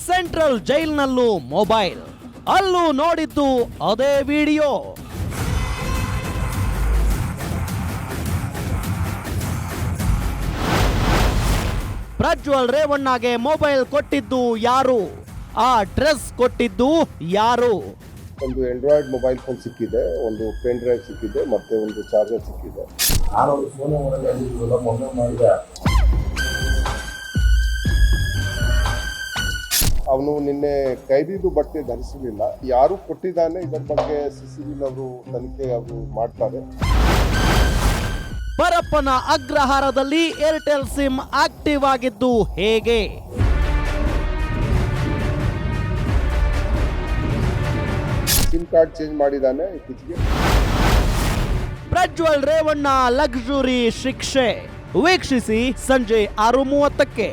Central ಜೈಲ್ನಲ್ಲೂ mobile, ಅಲ್ಲೂ ನೋಡಿದ್ದು ಅದೇ ವಿಡಿಯೋ. ಪ್ರಜ್ವಲ್ ರೇವಣ್ಣಗೆ ಮೊಬೈಲ್ ಕೊಟ್ಟಿದ್ದು ಯಾರು? ಆ ಡ್ರೆಸ್ ಕೊಟ್ಟಿದ್ದು ಯಾರು? ಒಂದು ಆಂಡ್ರಾಯ್ಡ್ ಮೊಬೈಲ್ ಫೋನ್ ಸಿಕ್ಕಿದೆ, ಒಂದು ಪೆನ್ ಡ್ರೈವ್ ಸಿಕ್ಕಿದೆ, ಮತ್ತೆ ಒಂದು ಚಾರ್ಜರ್ ಸಿಕ್ಕಿದೆ. ಅವನು ನಿನ್ನೆ ಕೈದಿದ್ದು ಬಟ್ಟೆ ಧರಿಸಲಿಲ್ಲ. ಯಾರು ಕೊಟ್ಟಿದ್ದಾನೆ ಇದರ ಬಗ್ಗೆ ಸಿಸಿಬಿನವರು ತನಿಖೆ ಅವರು ಮಾಡ್ತಾರೆ. ಪರಪ್ಪನ ಅಗ್ರಹಾರದಲ್ಲಿ ಏರ್ಟೆಲ್ ಸಿಮ್ ಆಕ್ಟಿವ್ ಆಗಿದ್ದು ಹೇಗೆ? ಸಿಮ್ ಕಾರ್ಡ್ ಚೇಂಜ್ ಮಾಡಿದ್ದಾನೆ ಇತ್ತೀಚೆಗೆ. ಪ್ರಜ್ವಲ್ ರೇವಣ್ಣ ಲಕ್ಸುರಿ ಶಿಕ್ಷೆ ವೀಕ್ಷಿಸಿ ಸಂಜೆ 6:30ಕ್ಕೆ.